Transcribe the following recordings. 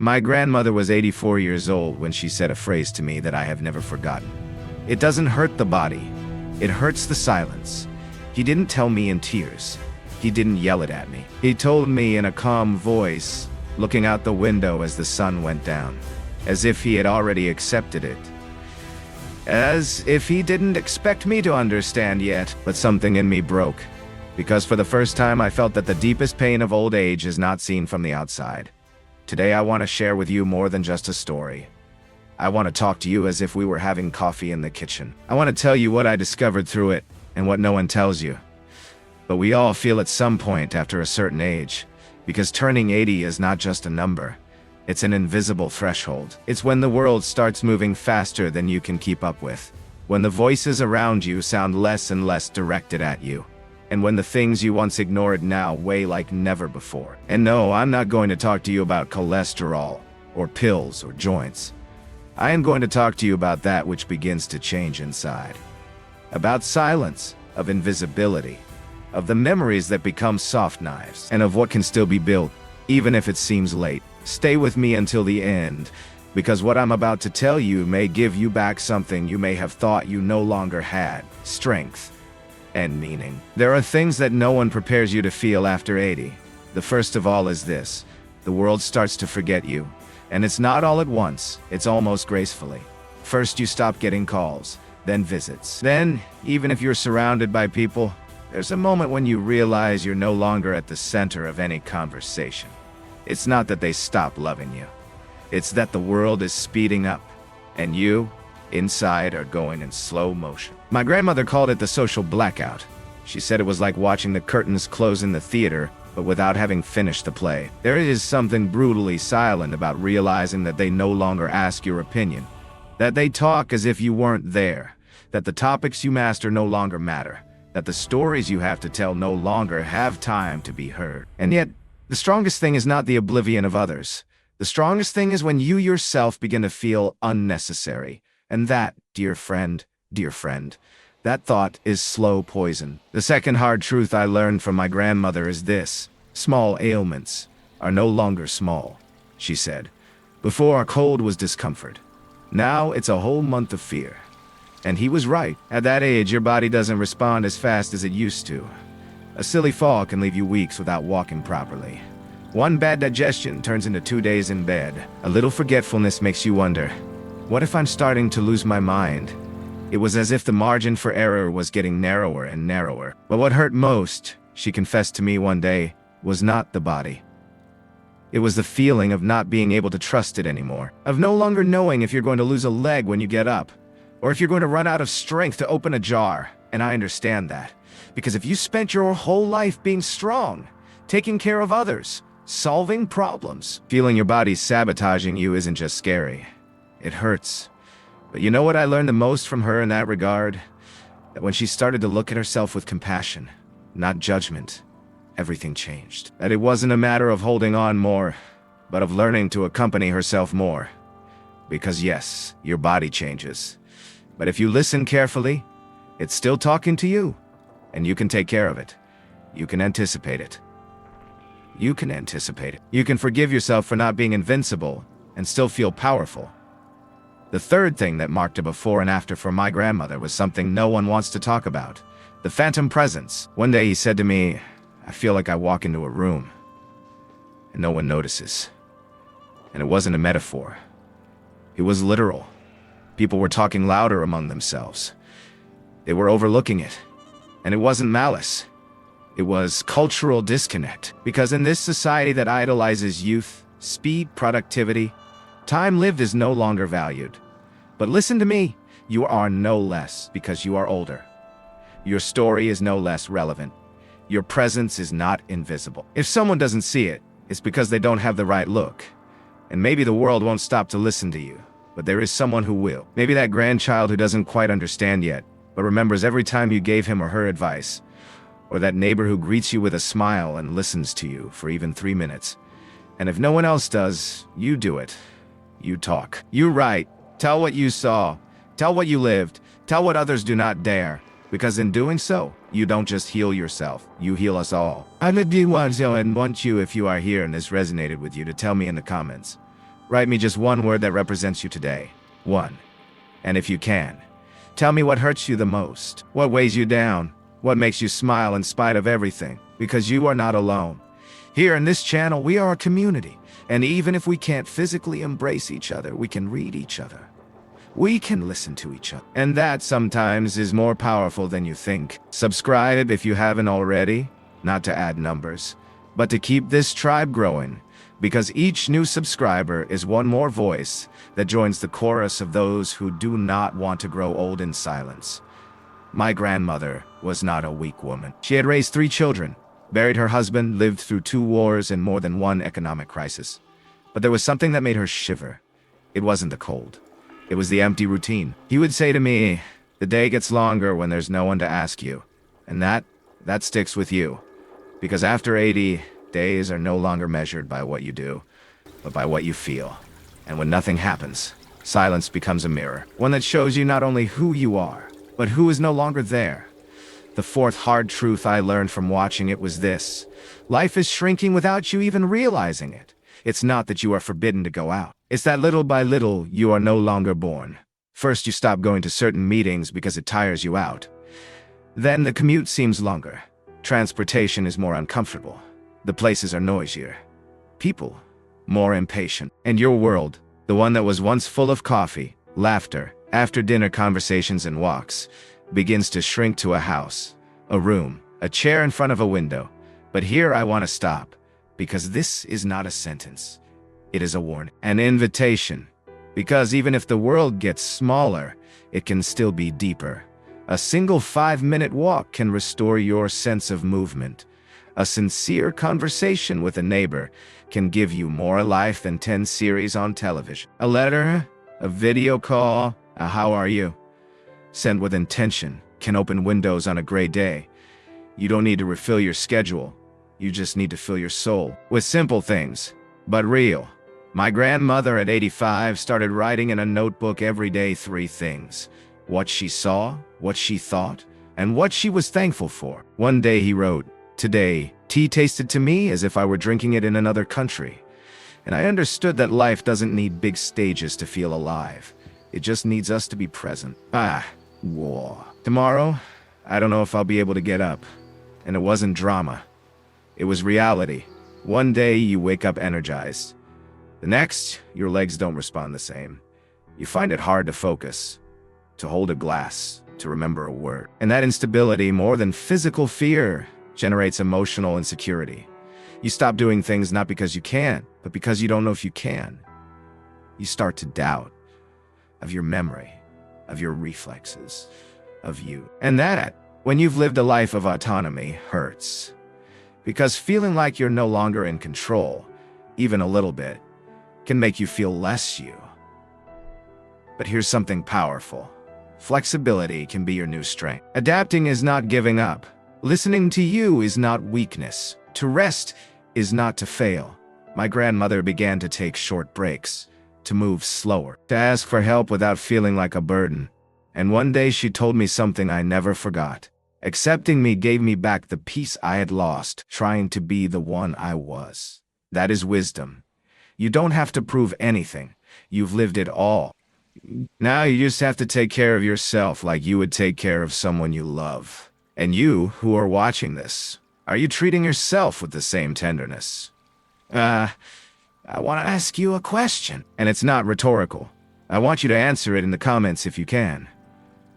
My grandmother was 84 years old when she said a phrase to me that I have never forgotten. It doesn't hurt the body, it hurts the silence. He didn't tell me in tears. He didn't yell it at me. He told me in a calm voice, looking out the window as the sun went down, as if he had already accepted it. As if he didn't expect me to understand yet, but something in me broke. Because for the first time I felt that the deepest pain of old age is not seen from the outside. Today I want to share with you more than just a story. I want to talk to you as if we were having coffee in the kitchen. I want to tell you what I discovered through it, and what no one tells you. But we all feel at some point after a certain age, because turning 80 is not just a number. It's an invisible threshold. It's when the world starts moving faster than you can keep up with. When the voices around you sound less and less directed at you. And when the things you once ignored now weigh like never before. And no, I'm not going to talk to you about cholesterol, or pills, or joints. I am going to talk to you about that which begins to change inside. About silence, of invisibility, of the memories that become soft knives, and of what can still be built, even if it seems late. Stay with me until the end, because what I'm about to tell you may give you back something you may have thought you no longer had: strength and meaning. There are things that no one prepares you to feel after 80. The first of all is this: the world starts to forget you. And it's not all at once, it's almost gracefully. First you stop getting calls, then visits. Then, even if you're surrounded by people, there's a moment when you realize you're no longer at the center of any conversation. It's not that they stop loving you. It's that the world is speeding up, and you, inside, are going in slow motion. My grandmother called it the social blackout. She said it was like watching the curtains close in the theater, but without having finished the play. There is something brutally silent about realizing that they no longer ask your opinion, that they talk as if you weren't there, that the topics you master no longer matter, that the stories you have to tell no longer have time to be heard. And yet, the strongest thing is not the oblivion of others. The strongest thing is when you yourself begin to feel unnecessary. And that, dear friend, that thought is slow poison. The second hard truth I learned from my grandmother is this: small ailments are no longer small, she said. Before, a cold was discomfort. Now it's a whole month of fear. And he was right. At that age, your body doesn't respond as fast as it used to. A silly fall can leave you weeks without walking properly. One bad digestion turns into 2 days in bed. A little forgetfulness makes you wonder, what if I'm starting to lose my mind? It was as if the margin for error was getting narrower and narrower. But what hurt most, she confessed to me one day, was not the body. It was the feeling of not being able to trust it anymore. Of no longer knowing if you're going to lose a leg when you get up, or if you're going to run out of strength to open a jar. And I understand that. Because if you spent your whole life being strong, taking care of others, solving problems, feeling your body sabotaging you isn't just scary. It hurts. But you know what I learned the most from her in that regard? That when she started to look at herself with compassion, not judgment, everything changed. That it wasn't a matter of holding on more, but of learning to accompany herself more. Because yes, your body changes. But if you listen carefully, it's still talking to you. And you can take care of it. You can anticipate it. You can anticipate it. You can forgive yourself for not being invincible and still feel powerful. The third thing that marked a before and after for my grandmother was something no one wants to talk about: the phantom presence. One day he said to me, I feel like I walk into a room and no one notices. And it wasn't a metaphor. It was literal. People were talking louder among themselves. They were overlooking it. And it wasn't malice. It was cultural disconnect. Because in this society that idolizes youth, speed, productivity, time lived is no longer valued. But listen to me, you are no less because you are older. Your story is no less relevant. Your presence is not invisible. If someone doesn't see it, it's because they don't have the right look. And maybe the world won't stop to listen to you, but there is someone who will. Maybe that grandchild who doesn't quite understand yet, but remembers every time you gave him or her advice. Or that neighbor who greets you with a smile and listens to you for even 3 minutes. And if no one else does, you do it. You talk. You write. Tell what you saw. Tell what you lived. Tell what others do not dare. Because in doing so, you don't just heal yourself, you heal us all. I love you, and want you, if you are here and this resonated with you, to tell me in the comments. Write me just one word that represents you today. One. And if you can, tell me what hurts you the most, what weighs you down, what makes you smile in spite of everything, because you are not alone. Here in this channel, we are a community, and even if we can't physically embrace each other, we can read each other. We can listen to each other. And that sometimes is more powerful than you think. Subscribe if you haven't already, not to add numbers, but to keep this tribe growing, because each new subscriber is one more voice that joins the chorus of those who do not want to grow old in silence. My grandmother was not a weak woman. She had raised 3 children, buried her husband, lived through 2 wars and more than 1 economic crisis. But there was something that made her shiver. It wasn't the cold. It was the empty routine. He would say to me, the day gets longer when there's no one to ask you. And that sticks with you. Because after 80, days are no longer measured by what you do, but by what you feel. And when nothing happens, silence becomes a mirror. One that shows you not only who you are, but who is no longer there. The 4th hard truth I learned from watching it was this. Life is shrinking without you even realizing it. It's not that you are forbidden to go out. It's that little by little, you are no longer born. First, you stop going to certain meetings because it tires you out. Then the commute seems longer. Transportation is more uncomfortable. The places are noisier. People, more impatient. And your world, the one that was once full of coffee, laughter, after-dinner conversations and walks, begins to shrink to a house, a room, a chair in front of a window. But here I want to stop, because this is not a sentence. It is a warning, an invitation. Because even if the world gets smaller, it can still be deeper. A single 5-minute walk can restore your sense of movement. A sincere conversation with a neighbor can give you more life than 10 series on television. A letter, a video call, a how are you, sent with intention, can open windows on a gray day. You don't need to refill your schedule. You just need to fill your soul with simple things, but real. My grandmother at 85 started writing in a notebook every day 3 things. What she saw, what she thought, and what she was thankful for. One day he wrote, "Today, tea tasted to me as if I were drinking it in another country." And I understood that life doesn't need big stages to feel alive. It just needs us to be present. War. Tomorrow, I don't know if I'll be able to get up. And it wasn't drama. It was reality. One day you wake up energized. The next, your legs don't respond the same. You find it hard to focus, to hold a glass, to remember a word. And that instability, more than physical fear, generates emotional insecurity. You stop doing things not because you can't, but because you don't know if you can. You start to doubt of your memory, of your reflexes, of you. And that, when you've lived a life of autonomy, hurts. Because feeling like you're no longer in control, even a little bit, can make you feel less you. But here's something powerful. Flexibility can be your new strength. Adapting is not giving up. Listening to you is not weakness. To rest is not to fail. My grandmother began to take short breaks, to move slower, to ask for help without feeling like a burden. And one day she told me something I never forgot. Accepting me gave me back the peace I had lost, trying to be the one I was. That is wisdom. You don't have to prove anything. You've lived it all. Now you just have to take care of yourself like you would take care of someone you love. And you, who are watching this, are you treating yourself with the same tenderness? I want to ask you a question. And it's not rhetorical. I want you to answer it in the comments if you can.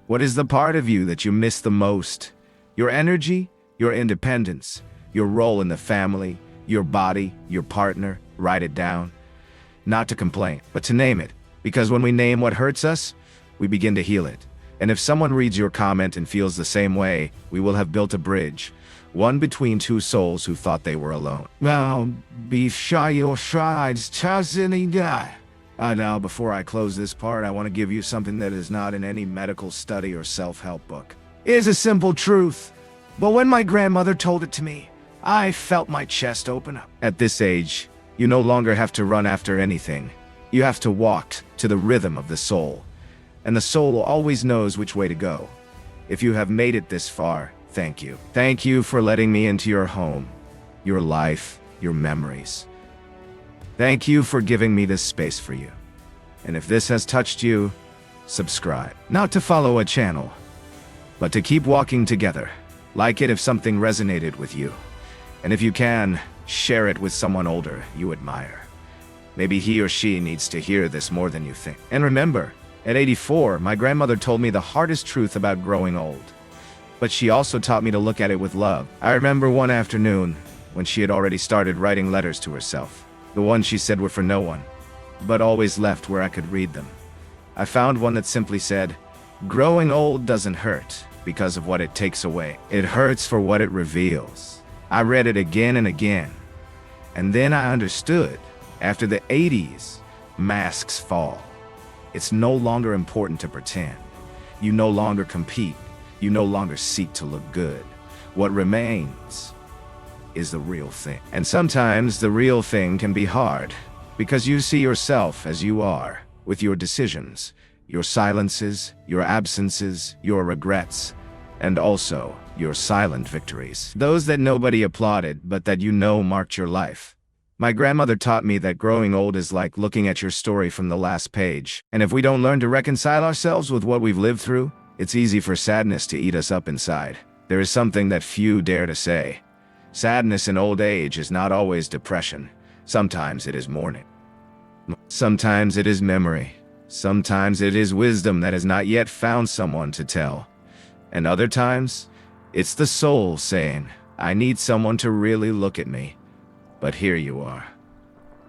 What is the part of you that you miss the most? Your energy, your independence, your role in the family, your body, your partner? Write it down. Not to complain, but to name it. Because when we name what hurts us, we begin to heal it. And if someone reads your comment and feels the same way, we will have built a bridge. One between 2 souls who thought they were alone. Now, be shy your sides, guy. Now, before I close this part, I want to give you something that is not in any medical study or self-help book. It is a simple truth. But when my grandmother told it to me, I felt my chest open up. At this age, you no longer have to run after anything. You have to walk to the rhythm of the soul. And the soul always knows which way to go. If you have made it this far, thank you. Thank you for letting me into your home, your life, your memories. Thank you for giving me this space for you. And if this has touched you, subscribe. Not to follow a channel, but to keep walking together. Like it if something resonated with you. And if you can, share it with someone older you admire. Maybe he or she needs to hear this more than you think. And remember, at 84, my grandmother told me the hardest truth about growing old. But she also taught me to look at it with love. I remember one afternoon when she had already started writing letters to herself. The ones she said were for no one, but always left where I could read them. I found one that simply said, "Growing old doesn't hurt because of what it takes away. It hurts for what it reveals." I read it again and again. And then I understood. After the 80s, masks fall. It's no longer important to pretend. You no longer compete. You no longer seek to look good. What remains is the real thing. And sometimes the real thing can be hard, because you see yourself as you are, with your decisions, your silences, your absences, your regrets, and also your silent victories. Those that nobody applauded, but that you know marked your life. My grandmother taught me that growing old is like looking at your story from the last page. And if we don't learn to reconcile ourselves with what we've lived through, it's easy for sadness to eat us up inside. There is something that few dare to say. Sadness in old age is not always depression. Sometimes it is mourning. Sometimes it is memory. Sometimes it is wisdom that has not yet found someone to tell. And other times, it's the soul saying, "I need someone to really look at me." But here you are,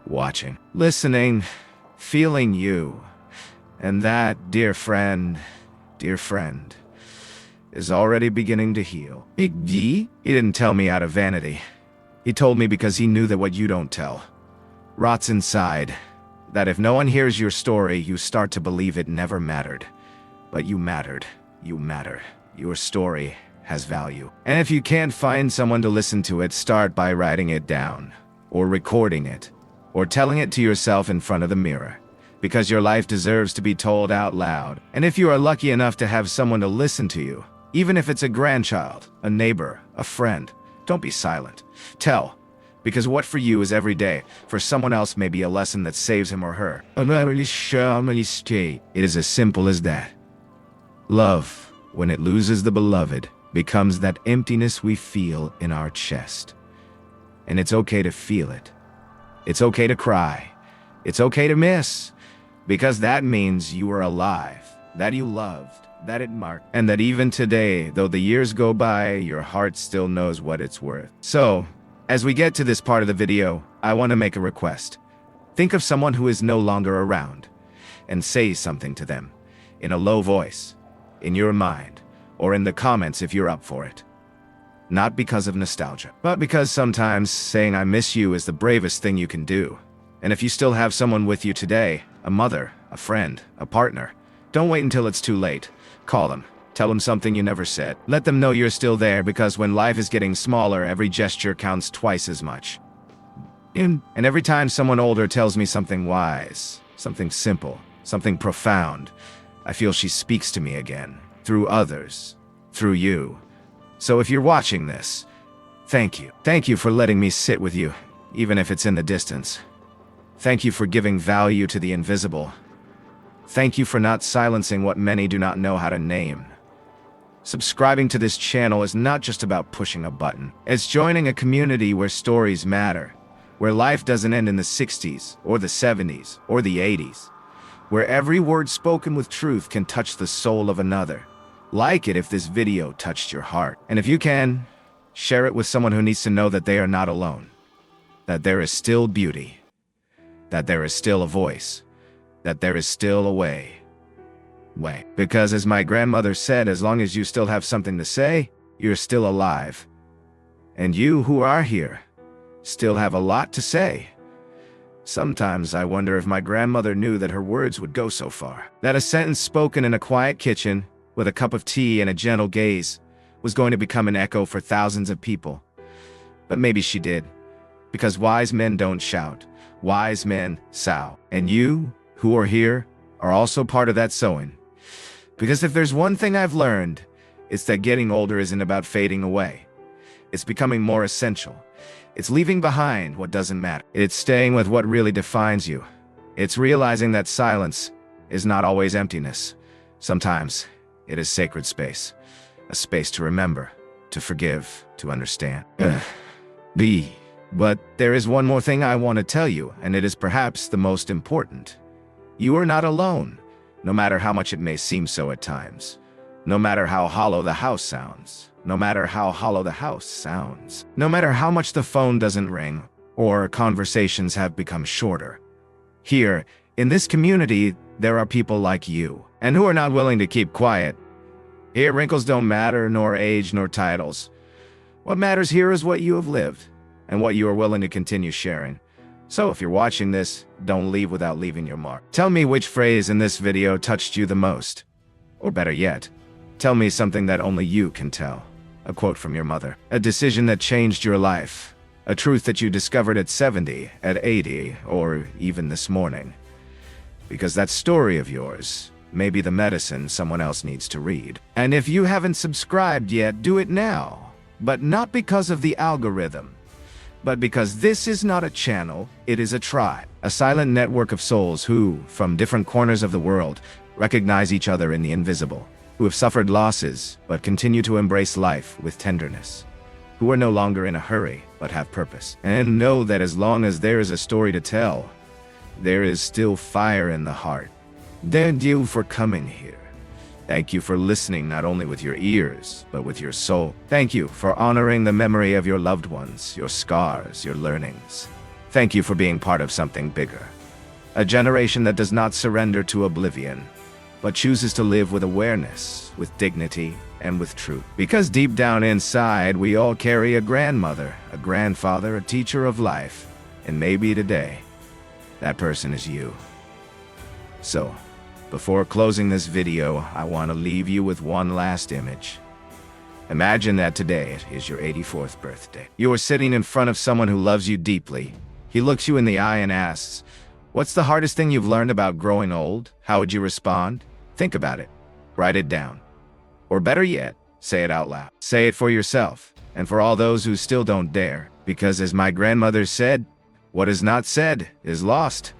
watching, listening, feeling you. And that, dear friend, is already beginning to heal. He didn't tell me out of vanity. He told me because he knew that what you don't tell rots inside. That if no one hears your story, you start to believe it never mattered. But you mattered. You matter. Your story has value. And if you can't find someone to listen to it, start by writing it down, or recording it, or telling it to yourself in front of the mirror. Because your life deserves to be told out loud. And if you are lucky enough to have someone to listen to you, even if it's a grandchild, a neighbor, a friend, don't be silent. Tell. Because what for you is every day, for someone else may be a lesson that saves him or her. It is as simple as that. Love, when it loses the beloved, becomes that emptiness we feel in our chest. And it's okay to feel it. It's okay to cry. It's okay to miss. Because that means you are alive, that you loved, that it marked, and that even today, though the years go by, your heart still knows what it's worth. So, as we get to this part of the video, I want to make a request. Think of someone who is no longer around, and say something to them, in a low voice, in your mind, or in the comments if you're up for it. Not because of nostalgia, but because sometimes saying "I miss you" is the bravest thing you can do. And if you still have someone with you today, a mother, a friend, a partner, don't wait until it's too late. Call them. Tell them something you never said. Let them know you're still there, because when life is getting smaller, every gesture counts twice as much. And every time someone older tells me something wise, something simple, something profound, I feel she speaks to me again, through others, through you. So if you're watching this, thank you. Thank you for letting me sit with you, even if it's in the distance. Thank you for giving value to the invisible. Thank you for not silencing what many do not know how to name. Subscribing to this channel is not just about pushing a button. It's joining a community where stories matter, where life doesn't end in the 60s, or the 70s, or the 80s, where every word spoken with truth can touch the soul of another. Like it if this video touched your heart. And if you can, share it with someone who needs to know that they are not alone, that there is still beauty, that there is still a voice, that there is still a way. Because as my grandmother said, as long as you still have something to say, you're still alive. And you who are here still have a lot to say. Sometimes I wonder if my grandmother knew that her words would go so far. That a sentence spoken in a quiet kitchen, with a cup of tea and a gentle gaze, was going to become an echo for thousands of people. But maybe she did. Because wise men don't shout. Wise men sow. And you, who are here, are also part of that sowing. Because if there's one thing I've learned, it's that getting older isn't about fading away. It's becoming more essential. It's leaving behind what doesn't matter. It's staying with what really defines you. It's realizing that silence is not always emptiness. Sometimes it is sacred space. A space to remember, to forgive, to understand. But there is one more thing I want to tell you, and it is perhaps the most important. You are not alone, no matter how much it may seem so at times. No matter how hollow the house sounds. No matter how hollow the house sounds. No matter how much the phone doesn't ring, or conversations have become shorter. Here, in this community, there are people like you, and who are not willing to keep quiet. Here, wrinkles don't matter, nor age, nor titles. What matters here is what you have lived, and what you are willing to continue sharing. So if you're watching this, don't leave without leaving your mark. Tell me which phrase in this video touched you the most. Or better yet, tell me something that only you can tell. A quote from your mother. A decision that changed your life. A truth that you discovered at 70, at 80, or even this morning. Because that story of yours may be the medicine someone else needs to read. And if you haven't subscribed yet, do it now. But not because of the algorithm. But because this is not a channel, it is a tribe. A silent network of souls who, from different corners of the world, recognize each other in the invisible. Who have suffered losses, but continue to embrace life with tenderness. Who are no longer in a hurry, but have purpose. And know that as long as there is a story to tell, there is still fire in the heart. Thank you for coming here. Thank you for listening not only with your ears, but with your soul. Thank you for honoring the memory of your loved ones, your scars, your learnings. Thank you for being part of something bigger. A generation that does not surrender to oblivion, but chooses to live with awareness, with dignity, and with truth. Because deep down inside, we all carry a grandmother, a grandfather, a teacher of life. And maybe today, that person is you. So, before closing this video, I want to leave you with one last image. Imagine that today is your 84th birthday. You are sitting in front of someone who loves you deeply. He looks you in the eye and asks, "What's the hardest thing you've learned about growing old?" How would you respond? Think about it. Write it down. Or better yet, say it out loud. Say it for yourself, and for all those who still don't dare. Because as my grandmother said, what is not said is lost,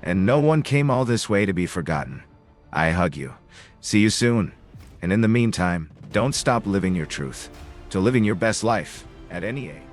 and no one came all this way to be forgotten. I hug you. See you soon. And in the meantime, don't stop living your truth, to living your best life, at any age.